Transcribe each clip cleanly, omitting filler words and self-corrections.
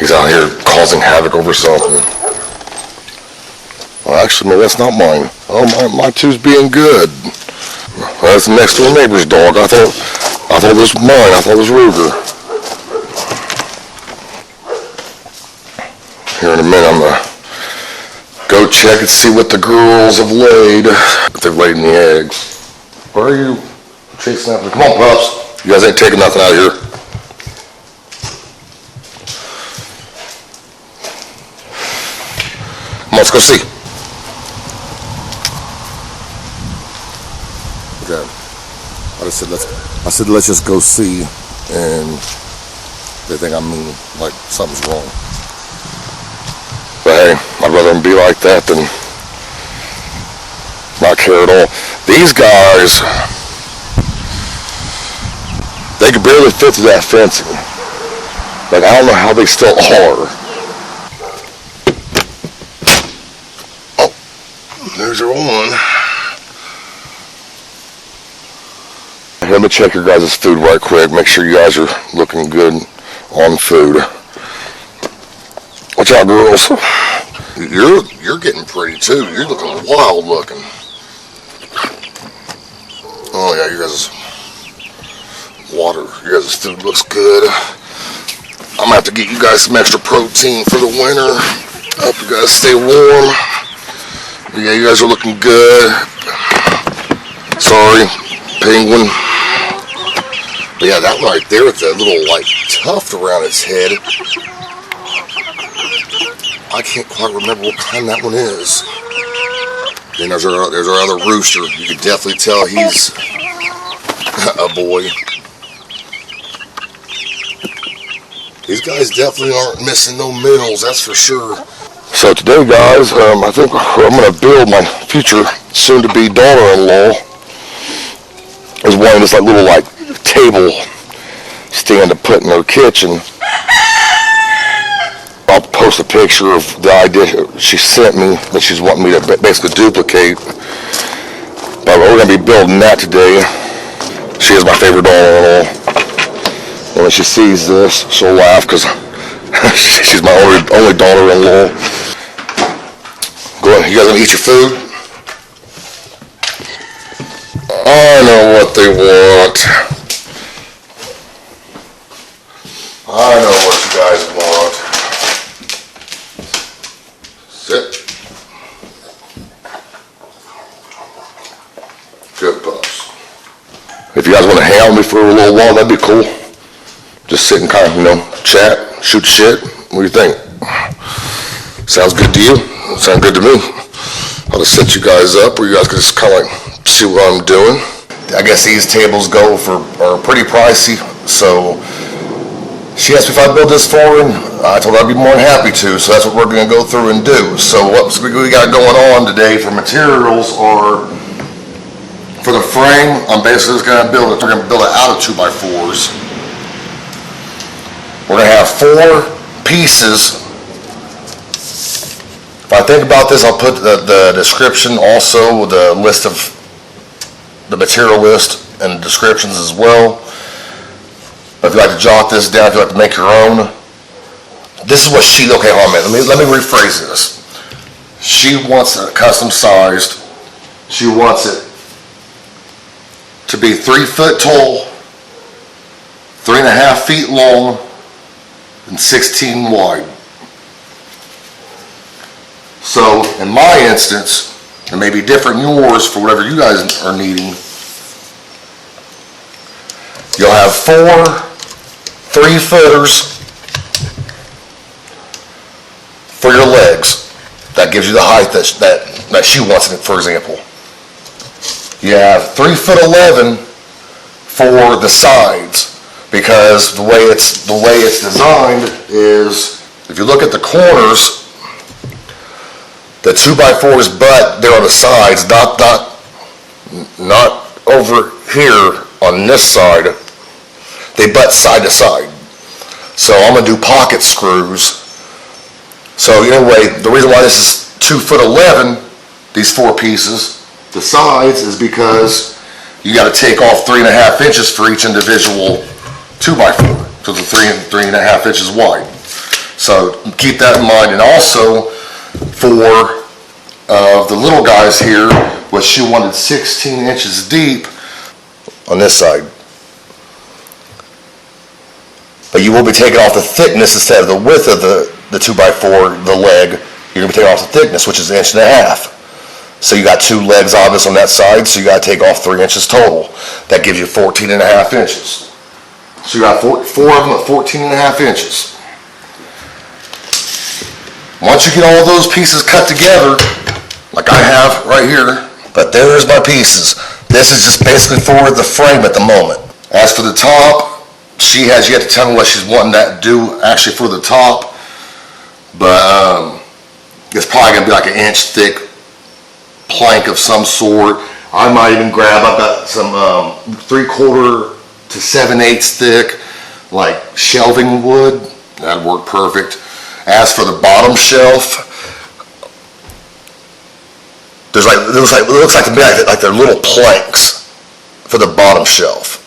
He's out here causing havoc over something. Well, actually, maybe that's not mine. Oh, my two's being good. That's the next door neighbor's dog. I thought it was mine. I thought it was Ruger. Here in a minute, I'm gonna go check and see what the girls have laid. If they've laid any eggs. Where are you chasing after? Come on, pups. You guys ain't taking nothing out of here. Come on, let's go see. Okay. I said let's just go see, and they think I mean like something's wrong. But hey, I'd rather them be like that than not care at all. These guys, they could barely fit through that fencing. Like, I don't know how they still are. Oh, there's your one. Let me check your guys' food right quick. Make sure you guys are looking good on food. Watch out, girls. You're getting pretty too. You're looking wild looking. Oh yeah, you guys' water, you guys' food looks good. I'm gonna have to get you guys some extra protein for the winter. I hope you guys stay warm. But yeah, you guys are looking good. Sorry, penguin. But yeah, that right there with that little like tuft around its head. I can't quite remember what kind that one is. Then there's our other rooster. You can definitely tell he's a boy. These guys definitely aren't missing no meals, that's for sure. So today, guys, I think I'm going to build my future soon-to-be daughter-in-law. Is wanting this like little like table stand to put in her kitchen. I'll post a picture of the idea she sent me that she's wanting me to basically duplicate. But we're going to be building that today. She is my favorite daughter-in-law. And when she sees this, she'll laugh because she's my only daughter-in-law. Go ahead, you guys going to eat your food? I know what they want. I know what you guys want. Sit. Good pups. If you guys want to hang out with me for a little while, that'd be cool. Just sit and kind of, chat, shoot shit. What do you think? Sounds good to you? Sounds good to me. I'll just set you guys up where you guys can just kind of like see what I'm doing. I guess these tables are pretty pricey, so she asked me if I'd build this for her, and I told her I'd be more than happy to, so that's what we're going to go through and do. So what we got going on today for materials are, for the frame, I'm basically just going to build it. We're going to build it out of 2x4s. We're going to have 4 pieces. If I think about this, I'll put the description also, the list of the material list and descriptions as well. But if you'd like to jot this down, if you'd like to make your own, this is what okay, hold on a minute, let me rephrase this. She wants it custom sized. She wants it to be 3 foot tall, 3.5 feet long, and 16 wide. So in my instance, it may be different in yours for whatever you guys are needing. You'll have 4 3-footers for your legs. That gives you the height that she wants it, for example. You have 3'11" for the sides, because the way it's designed is, if you look at the corners, the 2x4's butt, they're on the sides, not over here on this side. They butt side to side. So I'm gonna do pocket screws. So anyway, the reason why this is 2'11", these 4 pieces, the sides, is because you got to take off 3.5 inches for each individual 2x4, so it's 3.5 inches wide. So keep that in mind. And also for the little guys here, which she wanted 16 inches deep on this side. But you will be taking off the thickness instead of the width of the 2x4, the leg. You're going to be taking off the thickness, which is 1.5 inches. So you got 2 legs obvious on that side, so you got to take off 3 inches total. That gives you 14.5 inches. So you got 4 of them at 14.5 inches. Once you get all those pieces cut together, like I have right here, but there's my pieces. This is just basically for the frame at the moment. As for the top, she has yet to tell me what she's wanting that to do actually for the top, but it's probably going to be like 1 inch thick plank of some sort. I might even grab, I've got some 3/4 to 7/8 thick, like shelving wood. That'd work perfect. As for the bottom shelf, it looks like they're little planks for the bottom shelf.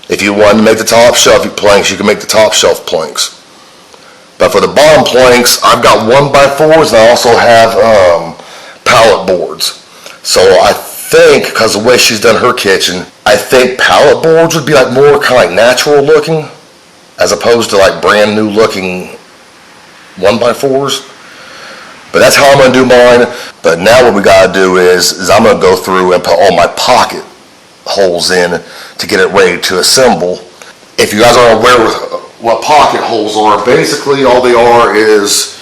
If you wanted to make the top shelf planks, you can make the top shelf planks. But for the bottom planks, I've got 1x4s and I also have pallet boards. So I think, because the way she's done her kitchen, I think pallet boards would be like more kind of like natural looking, as opposed to like brand new looking 1x4s. But that's how I'm going to do mine. But now what we got to do is I'm going to go through and put all my pocket holes in to get it ready to assemble. If you guys aren't aware with what pocket holes are, basically all they are is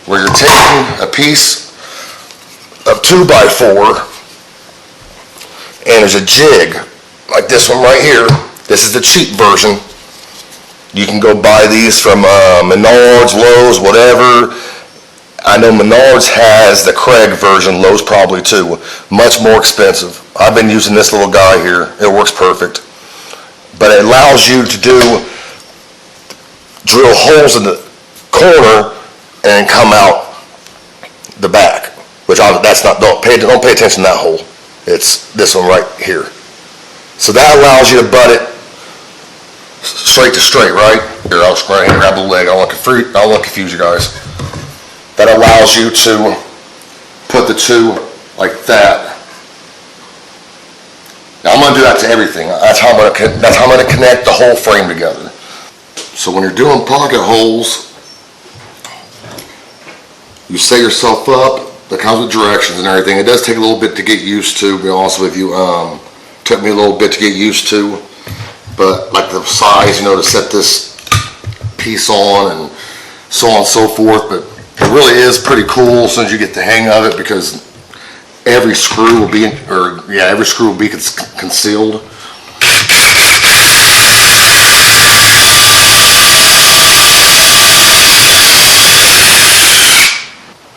where you're taking a piece of 2x4 and there's a jig like this one right here. This is the cheap version. You can go buy these from Menards, Lowe's, whatever. I know Menards has the Craig version, Lowe's probably too. Much more expensive. I've been using this little guy here. It works perfect. But it allows you to drill holes in the corner and come out the back. Don't pay attention to that hole. It's this one right here. So that allows you to butt it straight to straight, right? Here, I'll just go ahead and grab the leg. I don't want to confuse you guys. That allows you to put the two like that. Now I'm going to do that to everything. That's how I'm going to connect the whole frame together. So when you're doing pocket holes, you set yourself up. That comes with directions and everything. It does take a little bit to get used to, to be honest with you. Took me a little bit to get used to. But like the size, to set this piece on and so on and so forth. But it really is pretty cool as soon as you get the hang of it, because every screw will be concealed.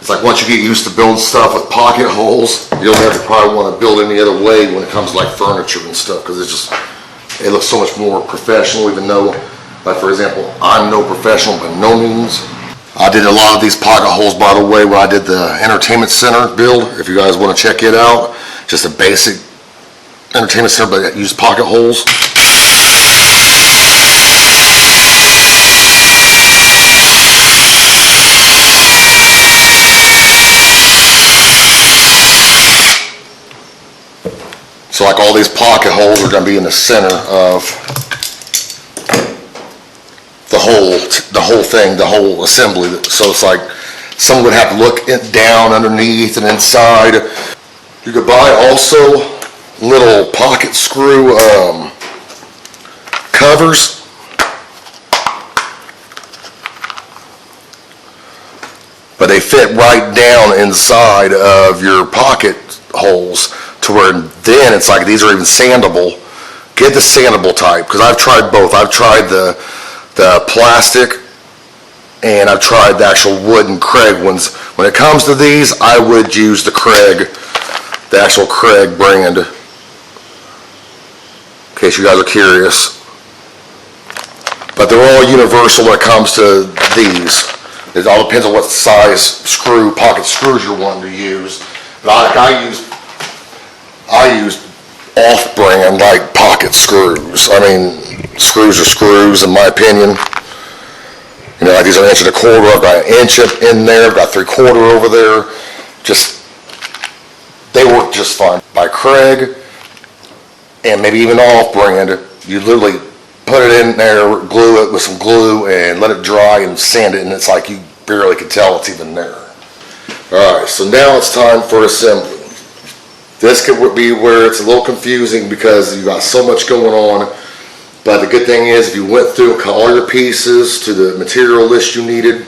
It's like once you get used to building stuff with pocket holes, you don't have to probably want to build any other way when it comes to like furniture and stuff, because it looks so much more professional, even though, like for example, I'm no professional by no means. I did a lot of these pocket holes, by the way, when I did the entertainment center build. If you guys want to check it out, just a basic entertainment center, but I used pocket holes. So like all these pocket holes are going to be in the center of the whole thing, the whole assembly. So it's like someone would have to look down underneath and inside. You could buy also little pocket screw covers. But they fit right down inside of your pocket holes, to where then it's like these are even sandable. Get the sandable type, because I've tried both. I've tried the plastic and I've tried the actual wooden Craig ones. When it comes to these, I would use the Craig, the actual Craig brand, in case you guys are curious. But they're all universal when it comes to these. It all depends on what size pocket screws you're wanting to use. But I use off-brand like pocket screws. I mean, screws are screws in my opinion. You know, like these are 1.25 inches. I've got 1 inch in there, I've got 3/4 over there. They work just fine. By Craig, and maybe even off-brand, you literally put it in there, glue it with some glue, and let it dry and sand it, and it's like you barely can tell it's even there. All right, so now it's time for assembly. This could be where it's a little confusing because you got so much going on, but the good thing is if you went through and cut all your pieces to the material list you needed,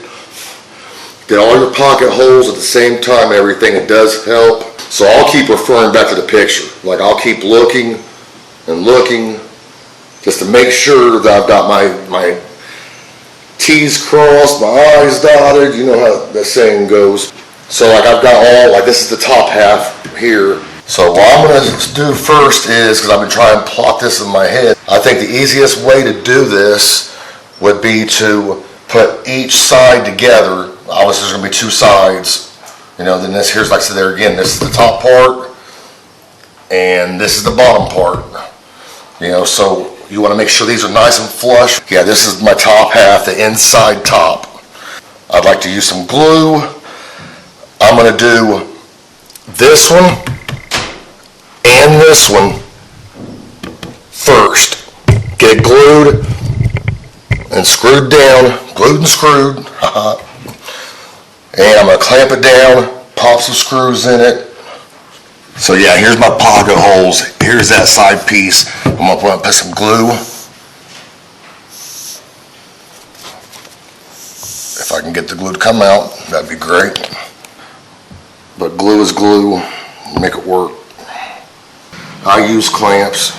did all your pocket holes at the same time, everything, it does help. So I'll keep referring back to the picture. Like I'll keep looking and looking just to make sure that I've got my T's crossed, my I's dotted, you know how that saying goes. So like I've got this is the top half here. So what I'm gonna do first is, because I've been trying to plot this in my head, I think the easiest way to do this would be to put each side together. Obviously there's gonna be 2 sides. You know, then here's like I said there again, this is the top part and this is the bottom part. You know, so you want to make sure these are nice and flush. Yeah, this is my top half, the inside top. I'd like to use some glue. I'm going to do this one and this one first. Get it glued and screwed down, glued and screwed. And I'm going to clamp it down, pop some screws in it. So yeah, here's my pocket holes. Here's that side piece. I'm going to put some glue. If I can get the glue to come out, that'd be great. But glue is glue. Make it work. I use clamps.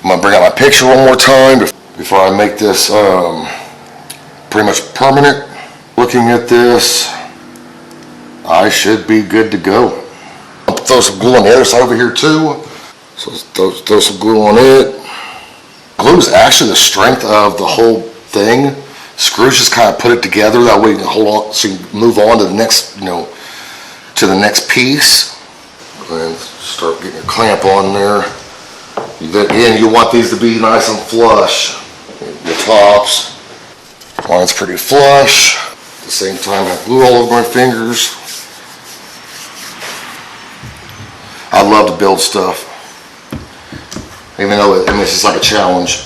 I'm going to bring out my picture one more time before I make this pretty much permanent. Looking at this, I should be good to go. I'll throw some glue on the other side over here too. So throw some glue on it. Glue is actually the strength of the whole thing. Screws just kind of put it together. That way you can hold on, so you can move on to the next, to the next piece. And start getting your clamp on there. Again, you want these to be nice and flush. The tops. Mine's pretty flush. At the same time, I have glue all over my fingers. I love to build stuff, even though it's just like a challenge.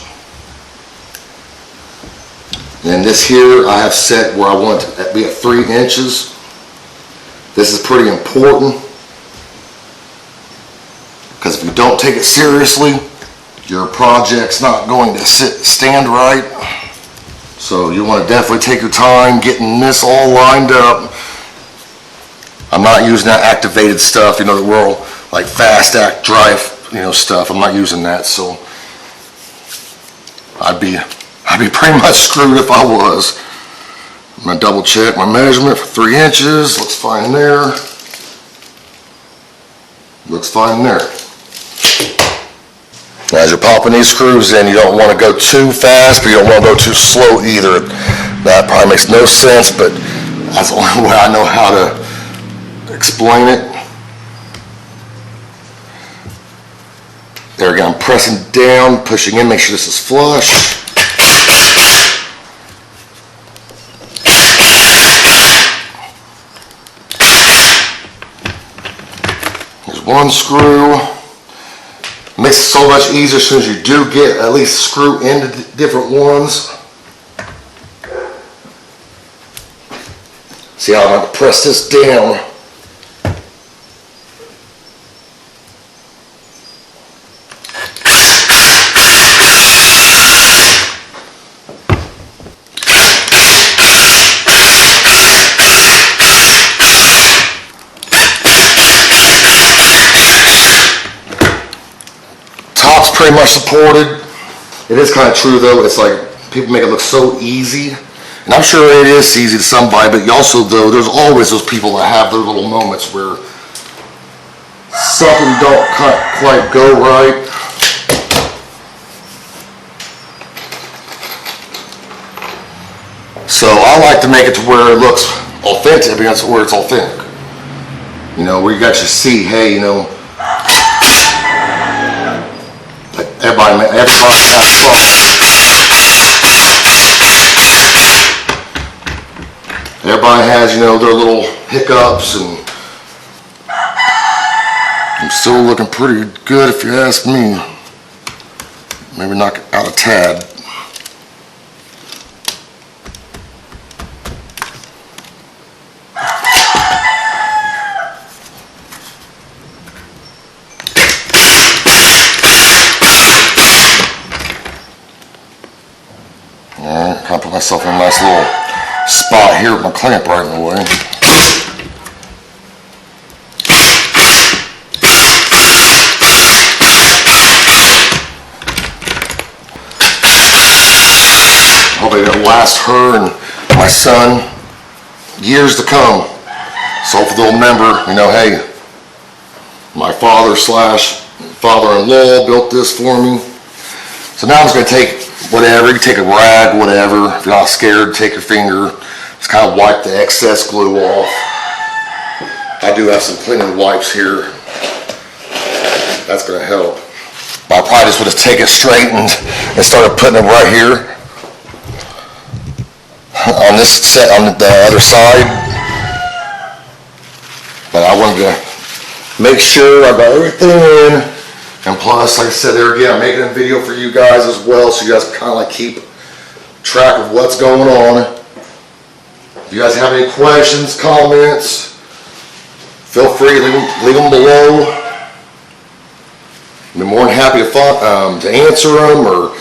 And this here I have set where I want it to be at 3 inches. This is pretty important because if you don't take it seriously, your project's not going to stand right. So you want to definitely take your time getting this all lined up. I'm not using that activated stuff, the world like fast act drive, stuff. I'm not using that, so I'd be pretty much screwed if I was. I'm gonna double check my measurement for 3 inches. Looks fine there. Looks fine there. As you're popping these screws in, you don't want to go too fast, but you don't want to go too slow either. That probably makes no sense, but that's the only way I know how to explain it. There again, I'm pressing down, pushing in, make sure this is flush. There's one screw. Makes it so much easier as soon as you do get at least screw into different ones. See how I'm going to press this down. Top's pretty much supported. It is kind of true though, it's like people make it look so easy. And I'm sure it is easy to somebody, but also though, there's always those people that have their little moments where something don't quite go right. So I like to make it to where it looks authentic, because where it's authentic. Where you actually see, hey, everybody has fun. Everybody has, you know, their little hiccups, and I'm still looking pretty good if you ask me. Maybe knock out a tad. Alright, kind of put myself in a nice little spot here with my clamp right in the way. Hopefully it'll last her and my son years to come. So hopefully they'll remember, you know, hey, my father/father-in-law built this for me. So now I'm just going to take whatever, you can take a rag, whatever. If you're not scared, take your finger. Just kind of wipe the excess glue off. I do have some cleaning wipes here. That's going to help. I probably just would have taken it straight and started putting it right here. On this set, on the other side. But I wanted to make sure I got everything in. And plus, like I said there again, I'm making a video for you guys as well, so you guys kind of like keep track of what's going on. If you guys have any questions, comments, feel free to leave them below. I'd be more than happy to answer them, or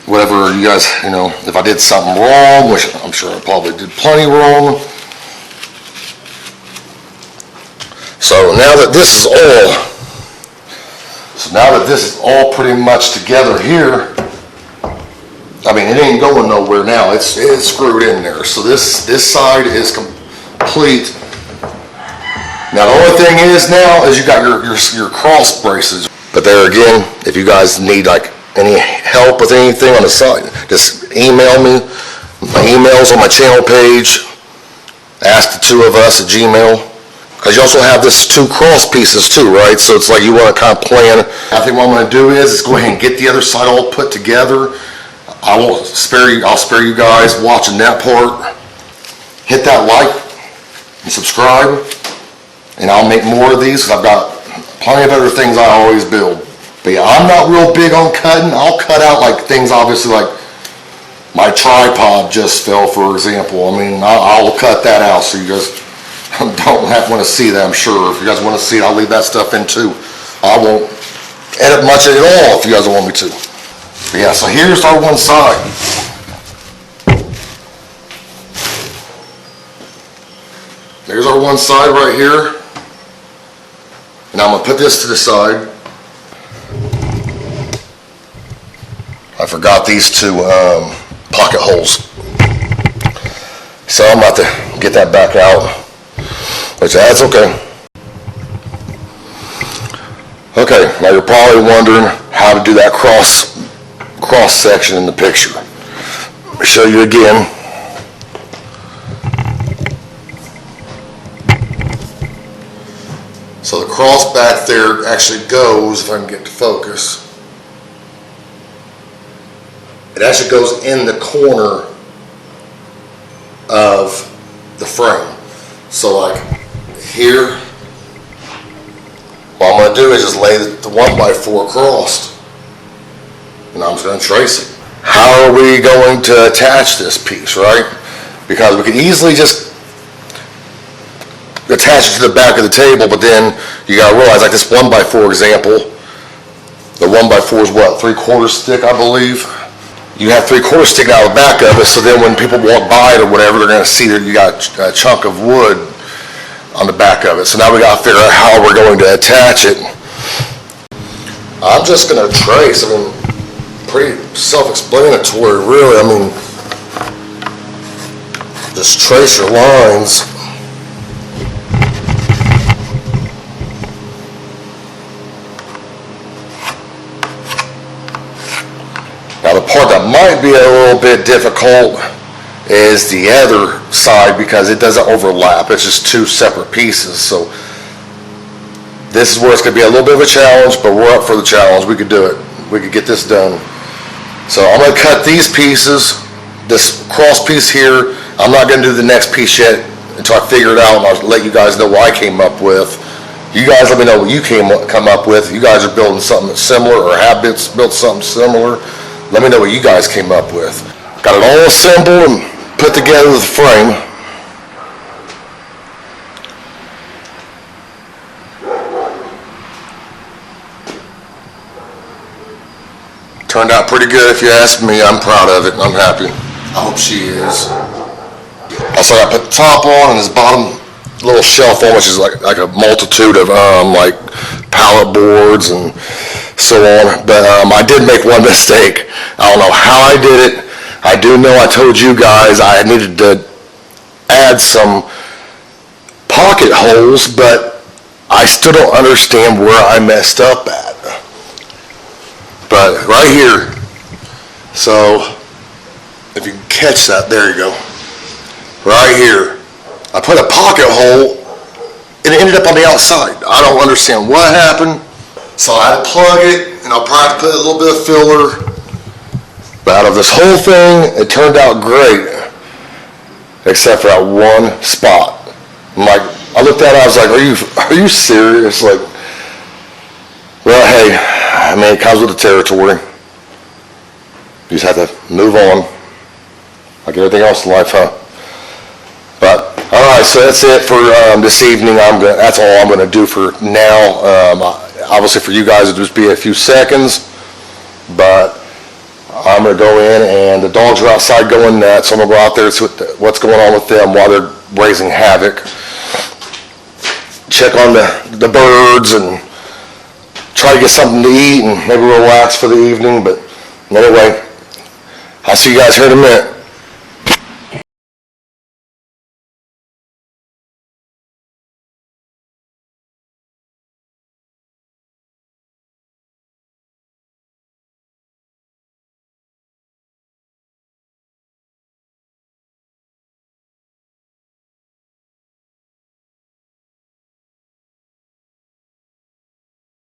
whatever you guys, you know, if I did something wrong, which I'm sure I probably did plenty wrong. So now that this is all pretty much together here, I mean, it ain't going nowhere now. It's screwed in there. So this side is complete. Now the only thing is now is you got your cross braces. But there again, if you guys need like any help with anything on the side, just email me. My email's on my channel page. Ask the two of us at Gmail. Because you also have this 2 cross pieces too, right? So it's like you want to kind of plan. I think what I'm going to do is go ahead and get the other side all put together. I'll spare you guys watching that part. Hit that like and subscribe, and I'll make more of these because I've got plenty of other things I always build. But yeah, I'm not real big on cutting. I'll cut out like things, obviously, like my tripod just fell, for example. I mean, I'll cut that out so you guys don't want to see that, I'm sure. If you guys want to see it, I'll leave that stuff in too. I won't edit much at all if you guys want me to. But yeah, so here's our one side. There's our one side right here. And I'm going to put this to the side. I forgot these 2 pocket holes. So I'm about to get that back out, which that's okay. Okay, now you're probably wondering how to do that cross section in the picture. Let me show you again. So the cross back there actually goes, if I can get to focus, it actually goes in the corner of the frame. So like here, what I'm going to do is just lay the 1x4 across, and I'm just going to trace it. How are we going to attach this piece, right? Because we could easily just attach it to the back of the table, but then you got to realize, like this 1x4 example, the 1x4 is what, 3/4 thick, I believe. You have 3/4 sticking out of the back of it, so then when people walk by it or whatever, they're going to see that you got a chunk of wood on the back of it. So now we got to figure out how we're going to attach it. I'm just going to trace. I mean, pretty self-explanatory, really. I mean, just trace your lines. Now the part that might be a little bit difficult is the other side, because it doesn't overlap. It's just 2 separate pieces. So this is where it's going to be a little bit of a challenge, but we're up for the challenge. We could do it. We could get this done. So I'm going to cut these pieces, this cross piece here, I'm not gonna do the next piece yet until I figure it out, and I'll let you guys know what I came up with. You guys let me know what you come up with. You guys are building something similar or have built something similar. Let me know what you guys came up with. Got it all assembled and put together with the frame. Turned out pretty good if you ask me. I'm proud of it. I'm happy. I hope she is. Also, I put the top on and this bottom little shelf on, which is like a multitude of like pallet boards and so on. But I did make one mistake. I don't know how I did it. I do know I told you guys I needed to add some pocket holes, but I still don't understand where I messed up at. But right here, so if you can catch that, there you go. Right here, I put a pocket hole and it ended up on the outside. I don't understand what happened. So I had to plug it, and I'll probably put a little bit of filler. But out of this whole thing, it turned out great, except for that one spot. I'm like, I looked at it, I was like, are you serious? Like, well, hey, I mean, it comes with the territory. You just have to move on, like everything else in life, huh? But all right, so that's it for this evening. That's all I'm going to do for now. Obviously, for you guys, it'll just be a few seconds, but I'm going to go in, and the dogs are outside going nuts. So I'm going to go out there and see what's going on with them while they're raising havoc. Check on the birds and try to get something to eat and maybe relax for the evening. But anyway, I'll see you guys here in a minute.